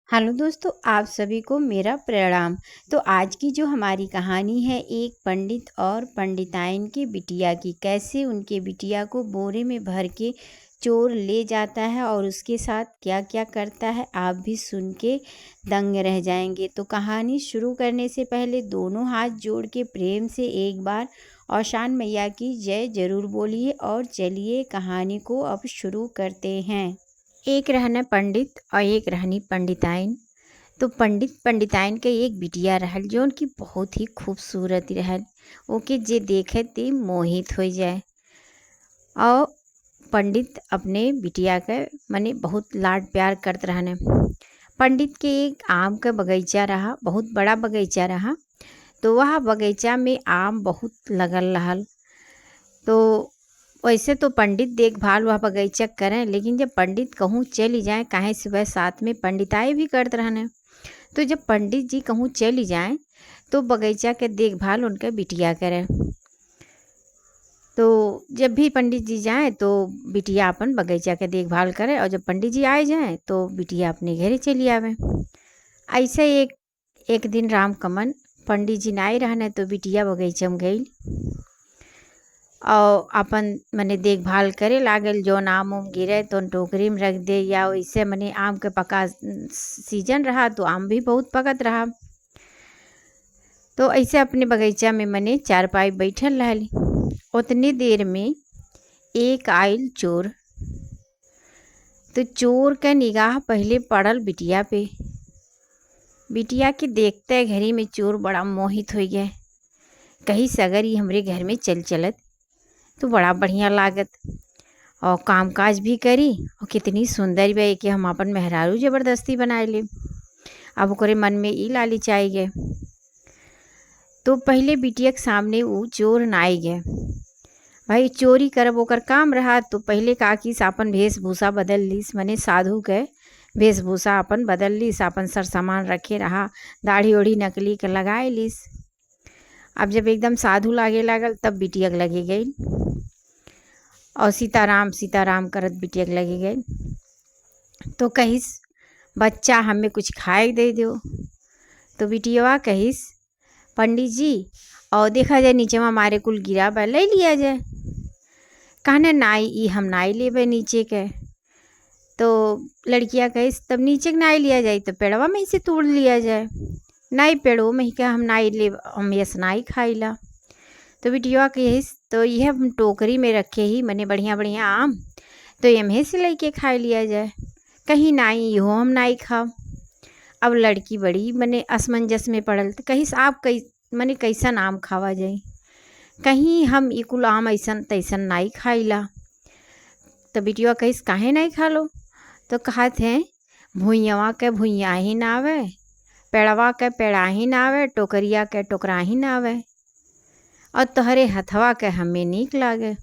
Hello दोस्तों, आप सभी को मेरा प्रणाम। तो आज की जो हमारी कहानी है एक पंडित और पंडिताइन की बिटिया की। कैसे उनके बिटिया को बोरे में भर के चोर ले जाता है और उसके साथ क्या क्या करता है, आप भी सुन के दंग रह जाएंगे। तो कहानी शुरू करने से पहले दोनों हाथ जोड़ के प्रेम से एक बार औशान मैया की जय जरूर बोलिए। और चलिए कहानी को अब शुरू करते हैं। एक रहना पंडित और एक रहनी पंडिताइन। तो पंडित पंडिताइन के एक बिटिया रहल जो उनकी बहुत ही खूबसूरत रहल। ओके जे देखे ते मोहित हो जाए। और पंडित अपने बिटिया के मने बहुत लाड प्यार करते रहने। पंडित के एक आम का बगीचा रहा, बहुत बड़ा बगीचा रहा। तो वह बगीचा में आम बहुत लगल रहल। तो वैसे तो पंडित देखभाल वह बगीचा करें, लेकिन जब पंडित कहूँ चली जाए, काहे से वह साथ में पंडिताई भी करते रहने। तो जब पंडित जी कहूँ चली जाएं तो बगीचा के देखभाल उनके बिटिया करें। तो जब भी पंडित जी जाएं तो बिटिया अपन बगीचा के देखभाल करे, और जब पंडित जी आए जाएं तो बिटिया अपने घरे चली आवे। ऐसे एक दिन राम कमन पंडित जी नाई रहने तो बिटिया बगीचा में गई और अपन मने देखभाल करे लागल। जो आम उम गिरे तो टोकरी में रख दे, या वैसे मने आम के पका सीजन रहा तो आम भी बहुत पकत रहा। तो ऐसे अपने बगीचा में मने चारपाई बैठल रहली। उतनी देर में एक आइल चोर। तो चोर का निगाह पहले पड़ल बिटिया पे। बिटिया के देखते घड़ी में चोर बड़ा मोहित हो गया। कहीं सगर ही हमरे घर में चलत तो बड़ा बढ़िया लागत, और कामकाज भी करी, और कितनी सुंदर भी कि हम अपन मेहरारू ज़बरदस्ती बनाए ले। अब ओकरे मन में ई लालच आई गए। तो पहले बिटिया के सामने वो चोर नाई गए। भाई चोरी करब ओकर काम रहा, तो पहले काकीस अपन वेशभूषा बदल लीस, मने साधु के वेशभूषा अपन बदल लीस, अपन सर सामान रखे रहा, दाढ़ी ओढ़ी नकली के लगाए लीस। अब जब एकदम साधु लागे लागल तब बिटिया के लगे गई, और सीताराम सीताराम करत बिटिया के लगे गई। तो कहिस बच्चा हमें कुछ खाए दे दो। तो बिटिया कहिस पंडित जी और देखा जाए नीचे में हमारे कुल गिरा बा, ले लिया जाए। कहने नाई ई हम नाई लेबे नीचे के। तो लड़कियां कहिस तब नीचे के नाई लिया जाए, तो पेड़वा में से तोड़ लिया जाए। नाई पेड़ो में ही क्या हम नाई ले, हम यस नाई खाइला। तो बिटिया कहिस तो यह हम टोकरी में रखे ही मने बढ़िया बढ़िया आम, तो यमहे से लेके खा लिया जाए। कहीं नाई यो हम नाई खाओ। अब लड़की बड़ी मने असमंजस में पड़ल। तो कहिस आप मने कैसन आम खावा जाए। कहीं हम ई कुल आम ऐसन तैसन नाई खाइला। तो बिटिया कहिस काहे नहीं खा लो। तो कहत हैं भुइयावा के भुइया ही ना आवे, पेड़वा के पेड़ा ही ना आवे, टोकरिया के टोकरा ही ना आवे, और तोहरे हथवा के हमें नीक लागे।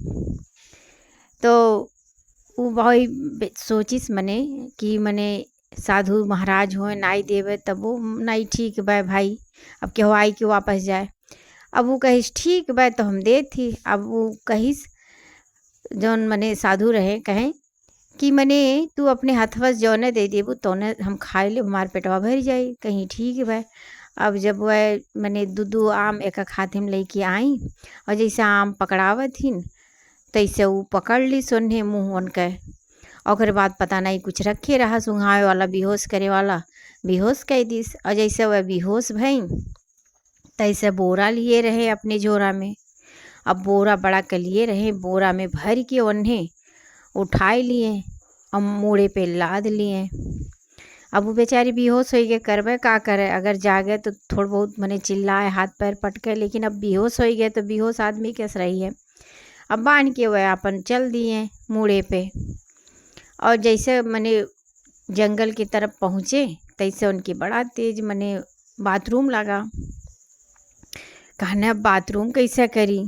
तो वो भाई सोचिस मने कि मने साधु महाराज हो नाई देवे, तब वो नाई ठीक बा भाई, अब केहू आई के वापस जाए। अब वो कहिस ठीक बा तो हम दे थी। अब वो कहिस जौन मने साधु रहे कहें कि मने तू अपने हथवा जौने दे देबू तौने हम खाए ले, हमार पेटवा भर जाई। कहीं ठीक बा। अब जब वह मने दू आम एक हाथ में लेके आई, और जैसे आम पकड़ावत हिन तैसे वो पकड़ ली सोने मुँह उनके। और बाद पता नहीं कुछ रखे रहा सुंघावे वाला, बेहोश करे वाला, बेहोश कह दिस। और जैसे वह बेहोश भई तैसे बोरा लिए रहे अपने झोरा में। अब बोरा बड़ा के लिए रहे, बोरा में भर के उन्हें उठाए लिए और मोड़े पे लाद लिए। अब वो बेचारी बेहोश हो गए, करबे का करे। अगर जागे तो थोड़ा बहुत मने चिल्लाए, हाथ पैर पटके, लेकिन अब बेहोश हो गए तो बेहोश आदमी कैसे रही है। अब बांध के वह अपन चल दिए मूड़े पे। और जैसे मने जंगल की तरफ पहुँचे तैसे उनकी बड़ा तेज मने बाथरूम लगा। कहने अब बाथरूम कैसे करी।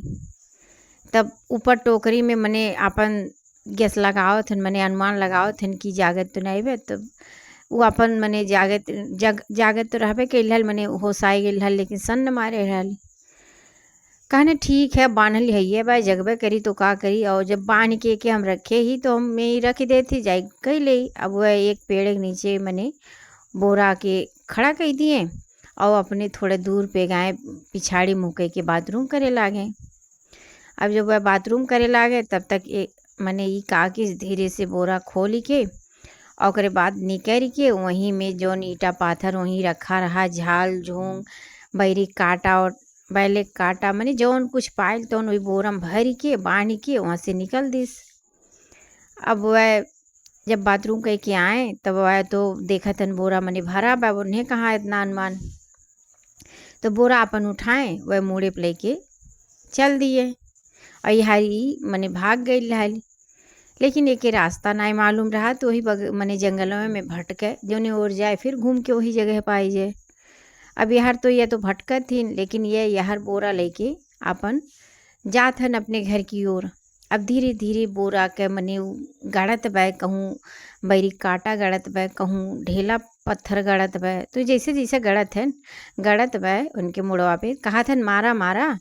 तब ऊपर टोकरी में मने अपन गैस लगाओ थे, मने अनुमान लगाओ थे कि जागत तो नहीं बे। तब वो अपन मने जागत तो रहबे कैल, मने होशाई गेल हल, लेकिन सन न मारे रहल। कहने ठीक है बांधल है भाई, जगबे करी तो का करी। और जब बांध के हम रखे ही तो हम यही रख दे थी जाए कह ले। अब वह एक पेड़ के नीचे मने बोरा के खड़ा कर दिए और अपने थोड़े दूर पे गए पिछाड़ी मुँह कह के बाथरूम करे लागे। अब जब वह बाथरूम करे लागे तब तक मने ई का कि धीरे से बोरा खोल के और ओकरे बाद निकर के वहीं में जौन ईटा पाथर वहीं रखा रहा, झाल झूंग बैरी काटा और बैले काटा मने जौन कुछ पायल तौन वही बोरा में भर के बांध के वहाँ से निकल दिस। अब वह जब बाथरूम कह के आए तब वह तो देखा तन बोरा मने भरा बा, उन्हें कहा इतना अनुमान। तो बोरा अपन उठाए वह मुड़े पे लेके चल दिए और यहारी मने भाग गई लाल। लेकिन एक रास्ता नहीं मालूम रहा तो वही मने जंगलों में भटके जोने और जाए फिर घूम के वही जगह पाई जाए। अब यार तो ये तो भटकत थी, लेकिन ये यार बोरा लेके अपन जात हन अपने घर की ओर। अब धीरे धीरे बोरा के मने गड़त बे, कहूँ बैरी काटा गड़त बे, कहूँ ढेला पत्थर गड़त बे। तो जैसे जैसे गड़त बे उनके मुड़वा पे कहा थन मारा मारा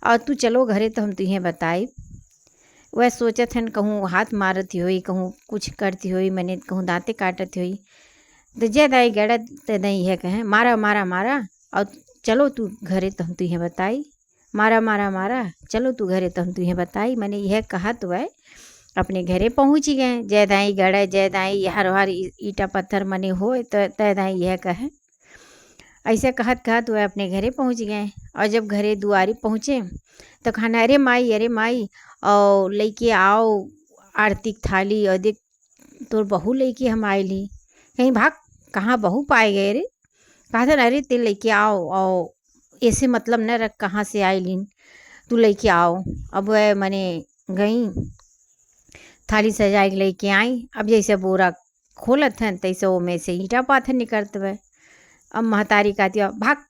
और तू चलो घरे तो हम तुझे बताई। वह सोचत हन कहूँ हाथ मारती हुई, कहूँ कुछ करती हुई, मैंने कहूँ दाँते काटती हुई। तो जय दाई गड़त तो नहीं है कहें मारा मारा मारा और चलो तू घरे तो हम तुझे बताई। मारा मारा मारा चलो तू घरे तो हम तुझे बताई। मैंने यह कहा तो वह अपने घरे पहुँच गए। जय दाई गड़े जय दाई हर हर ईटा पत्थर मने हो तो तय दाई यह कहे। ऐसे कहत कहत वह अपने घरे पहुँच गए और जब घरे दुआरी पहुँचे तो खाना अरे माई और लेके आओ आरती की थाली और देख तोर बहू लेके हम आएली। कहीं भाग कहाँ बहू पाए गए रे? कहा था अरे ते लेके आओ और ऐसे मतलब न रख कहाँ से आएलिन, तू लेके आओ। अब वह मने गई थाली सजा के लेके आई। अब जैसे बोरा खोलत हन तैसे वो में से ईटा पाथर निकलत वह। अब महतारी कहती भाग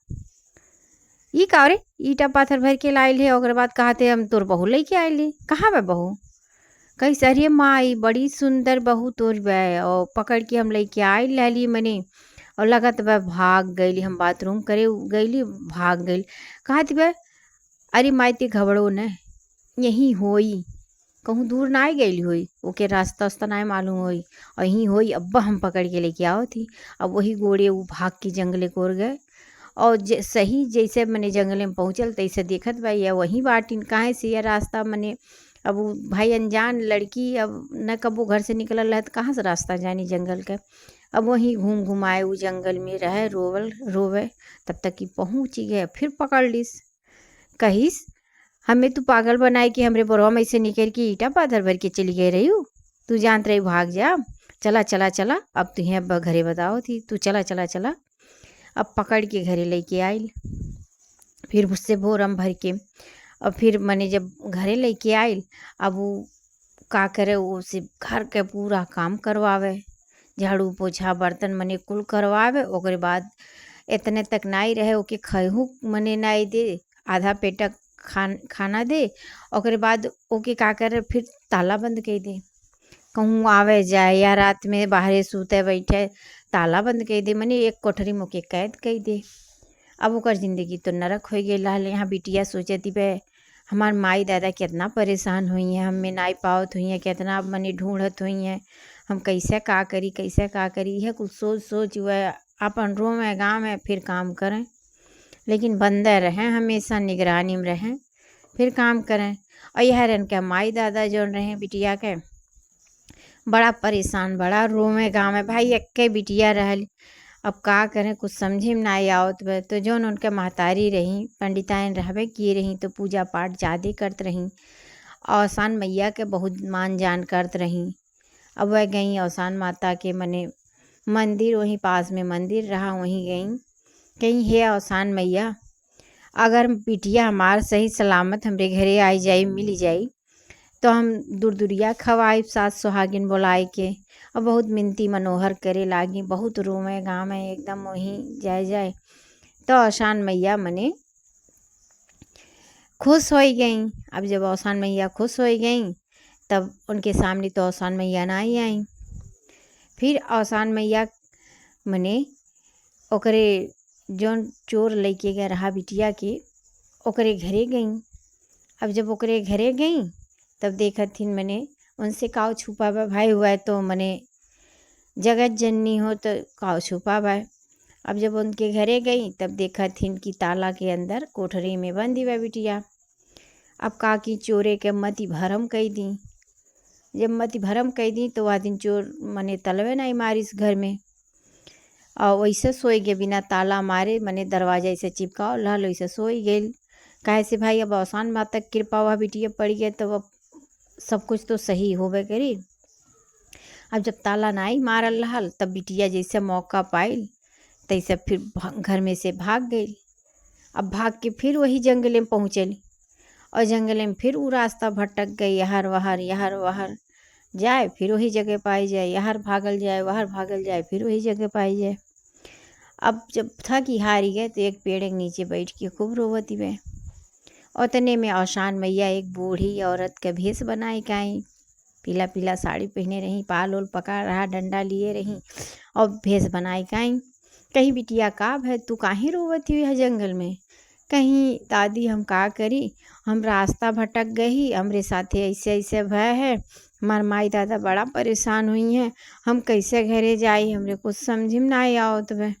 ई का रे ईटा पाथर भर के लाइल है। और बाद कहते हम तोर बहू लेके आइली। कहाँ बे बहू? कही अरे माई बड़ी सुंदर बहू तोर बे और पकड़ के हम लेके आई लाली मने और लगत बे भाग गईली। हम बाथरूम करे गईली भाग गई। कहती बे अरे माई ते घबड़ो न यहीं होई, कहूँ दूर ना गई हुई, ओके रास्ता वास्ता ना मालूम हुई और यहीं होई। अब्बा हम पकड़ के लेके आओ थी। अब वही गोड़े वो भाग के जंगले कोर गए और सही जैसे मैंने जंगले में पहुँचल तैसे देखत भाई या वहीं बाटिन कहाँ से यह रास्ता मने। अब वो भाई अनजान लड़की अब न कबो घर से निकलल है तो कहाँ से रास्ता जानी जंगल का। अब वहीं घूम घुमाए वो जंगल में रहे रोवे तब तक कि पहुँच गए। फिर पकड़ लिस कहिस हमें तू पागल बनाए कि हमरे बोरवा में से निकल के ईटा पाथर भर के चली गई रही हूँ। तू जानत रही भाग जा। चला चला चला अब तुझे अब घरे बताओ थी, तू चला चला चला। अब पकड़ के घरे लेके आइल। फिर उससे बोरम भर के और फिर मैंने जब घरे लेके आइल अब वो का करे वो से घर के पूरा काम करवावे, झाड़ू पोछा बर्तन मने कुल करवावे। ओकरे बाद इतने तक नहीं रहे ओके खहू मने नहीं दे, आधा पेटा खाना दे। ओकरे बाद ओके का करे फिर ताला बंद कर दे, कहूँ आवे जाए या रात में बाहरे सूते बैठे ताला बंद कर दे, मने एक कोठरी में ओके कैद कर दे। अब ओकर जिंदगी तो नरक हो गई लाल। यहाँ बिटिया सोचती पे हमार माई दादा कितना परेशान हुई हैं, हमें नाई पावत हुई हैं, कितना मने ढूंढत हुई हैं, हम कैसे का करी। यह कुछ सोच सोच वह अपन रो में गाँव में फिर काम करें, लेकिन बंदे रहें हमेशा निगरानी में रहें फिर काम करें। और यह रन के माई दादा जो रहे बिटिया के बड़ा परेशान बड़ा रो में गाँव में भाई एक बिटिया रहल। अब का करें कुछ समझे में नहीं आवत बे। तो जो उनके महतारी रही पंडिताइन रहबे किए रही तो पूजा पाठ ज़्यादा करत रही, औसान मैया के बहुत मान जान करत रही। अब वह गई औसान माता के मने मंदिर, वहीं पास में मंदिर रहा वहीं गई। कहीं है औसान मैया अगर बिटिया हमार सही सलामत हमरे घरे आई जाई मिल जाई तो हम दूरदुरिया खवाई सास सुहागिन बुलाए के। और बहुत मिनती मनोहर करे लागी, बहुत रोवे गाँव में एकदम वहीं जाए तो औसान मैया मने खुश हो गई। अब जब औसान मैया खुश हो गई तब उनके सामने तो औसान मैया ना ही आई। फिर औसान मैया मने ओकरे जौन चोर लेके गए रहा बिटिया के ओकरे घरे गई। अब जब ओकरे घरे गई तब देखत थी मने उनसे काव छुपावा भाई हुआ है तो मने जगत जननी हो तो काऊ छुपा बाय। अब जब उनके घरे गई तब देखा थिन कि ताला के अंदर कोठरी में बंदी बा बिटिया। अब काकी चोरे के मति भरम कई दी। जब मति भरम कई दी तो वह दिन चोर मने तलवे नहीं मारिस घर में, और वैसे सोई गे बिना ताला मारे, मने दरवाजा ऐसे चिपकाओ लाल वैसे सोई गई। काहे से भाई अब आसान माता की कृपा हुआ बिटिया पड़ गया तो अब सब कुछ तो सही होबे करी। अब जब ताला नहीं मारल रहल तब बिटिया जैसे मौका पाइल तैसे फिर घर में से भाग गई। अब भाग के फिर वही जंगले में पहुँचली, और जंगले में फिर वो रास्ता भटक गई, यहर वहर जाए फिर वही जगह पाई जाए, यहर भागल जाए वहर भागल जाए फिर वही जगह पाई जाए। अब जब थक ही हारी गए तो एक पेड़ के नीचे बैठ के खूब रोवती वे। उतने में औशान मैया एक बूढ़ी औरत के भेष बनाई काई, पीला पीला साड़ी पहने रही, पाल ओल पका रहा, डंडा लिए रही और भेष बनाई काई। कहीं बिटिया का है तू काहे रोवती हुई है जंगल में? कहीं दादी हम का करी, हम रास्ता भटक गई, हमरे साथे ऐसे ऐसे भय है, हमार माई दादा बड़ा परेशान हुई हैं, हम कैसे घरे जाई, हमरे कुछ समझ में ना आओ। तो वह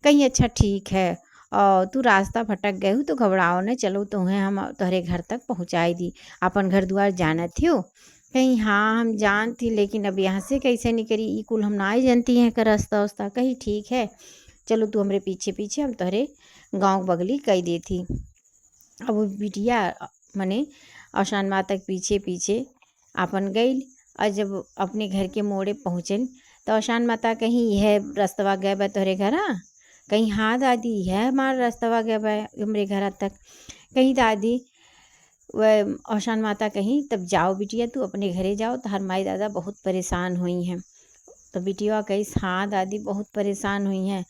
कहीं अच्छा ठीक है, और तू रास्ता भटक गए हो तो घबराओ न, चलो तुम्हें हम तुम्हारे घर तक पहुँचाई दी, अपन घर द्वार जाना थियो। कहीं हाँ हम जानती, लेकिन अब यहाँ से कैसे निकली, ई कुल हम ना ही जानती हैं का रास्ता वास्ता। कहीं ठीक है चलो तू हमरे पीछे पीछे, हम तुम्हारे गाँव बगली कह दी थी। अब वो बिटिया मने औशान माता के पीछे पीछे अपन गई, और जब अपने घर के मोड़े पहुँचल तो औशान माता कहीं यह रास्तवा गए बा तोहरे घर? कहीं हाँ दादी यह हमारा रास्तवा गए बा हमरे घर तक। कहीं दादी वह औशान माता कहीं तब जाओ बिटिया तू अपने घरे जाओ, तो हर माई दादा बहुत परेशान हुई हैं। तो बिटिया कही हाँ दादी बहुत परेशान हुई हैं,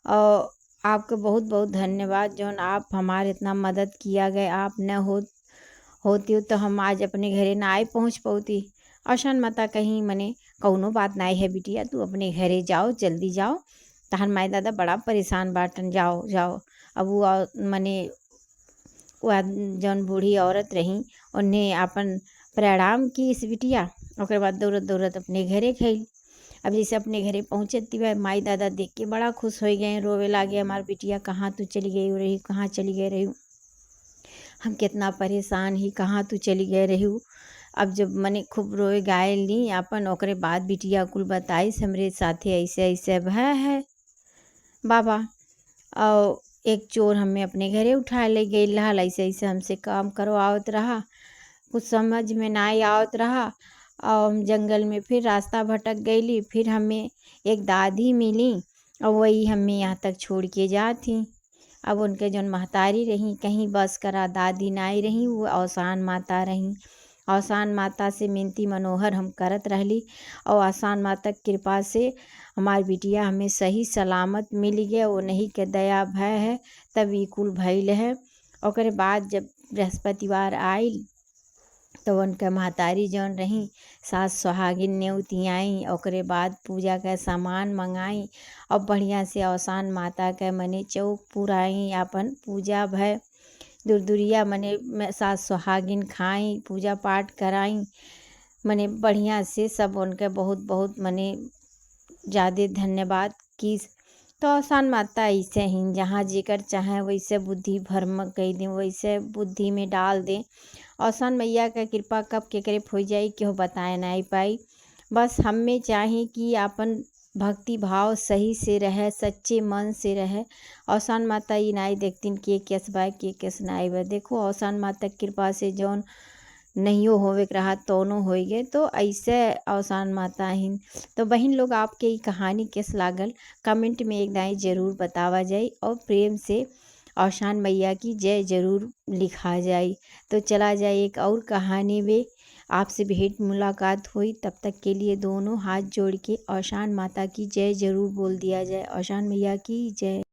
और आपको बहुत बहुत धन्यवाद जौन आप हमारे इतना मदद किया गए, आप न होती तो हम आज अपने घरे ना आए पहुँच पाती। औशान माता कहीं मने कौनो बात नहीं है बिटिया, तू अपने घरे जाओ, जल्दी जाओ, तहर माई दादा बड़ा परेशान बाटन, जाओ जाओ। अब वो मने वह जौन बूढ़ी औरत रही उन्हें अपन प्रणाम की इस बिटिया, और बाद दौड़त दौड़त अपने घरे गई। अब जैसे अपने घरे पहुँचती वह माई दादा देख के बड़ा खुश हो गए, रोवे लागे, हमारी बिटिया कहाँ तू चली गई रही, कहाँ चली गई रही, हम कितना परेशान ही, कहाँ तू चली गई रही। अब जब मने खूब रोए गाय ली अपन, ओकरे बाद बिटिया कुल बताई हमरे साथे ऐसे ऐसे भय है बाबा, और एक चोर हमें अपने घरे उठा ले गई रहल, ऐसे ऐसे हमसे काम करवावत रहा, कुछ समझ में ना आवत रहा, और हम जंगल में फिर रास्ता भटक गईली, फिर हमें एक दादी मिली और वही हमें यहाँ तक छोड़ के जाती। अब उनके जौन महतारी रही कहीं बस करा दादी नाई रही, वो औसान माता रही। औसान माता से मिनती मनोहर हम करत रहली, और औसान माता की कृपा से हमारी बिटिया हमें सही सलामत मिल गया, वो नहीं के दया भय है तब ई कुल भइल है। ओकरे बाद जब बृहस्पतिवार आइल तो उनके महतारी जौन रही सास सुहागिन नेवती आई, ओकरे बाद पूजा का सामान मंगाई और बढ़िया से औसान माता के मने चौक पुराई, अपन पूजा भय दूरदुरिया मने सास सुहागिन खाई, पूजा पाठ कराई, मने बढ़िया से सब उनके बहुत बहुत मने ज़्यादा धन्यवाद की। तो औसान माता ऐसे ही जहाँ जेकर चाहे वैसे बुद्धि भरम कह दें, वैसे बुद्धि में डाल दें। औसान मैया का कृपा कब केकरे हो जाई केहू बताए नहीं पाई। बस हमें चाहे कि अपन भक्ति भाव सही से रहे, सच्चे मन से रहे। औसान माता ये नहीं देखतीन के केस बा के केस नहीं बा। देखो औसान माता की कृपा से जौन नहीं होवे रहा तोनो हो गए, तो ऐसे औसान माता हिन। तो बहन लोग आपके ये कहानी कैस लागल कमेंट में एक दाई ज़रूर बतावा जाए, और प्रेम से औसान मैया की जय जरूर लिखा जाए। तो चला जाए एक और कहानी में आपसे भेंट मुलाकात हुई, तब तक के लिए दोनों हाथ जोड़ के औसान माता की जय जरूर बोल दिया जाए। औसान मैया की जय।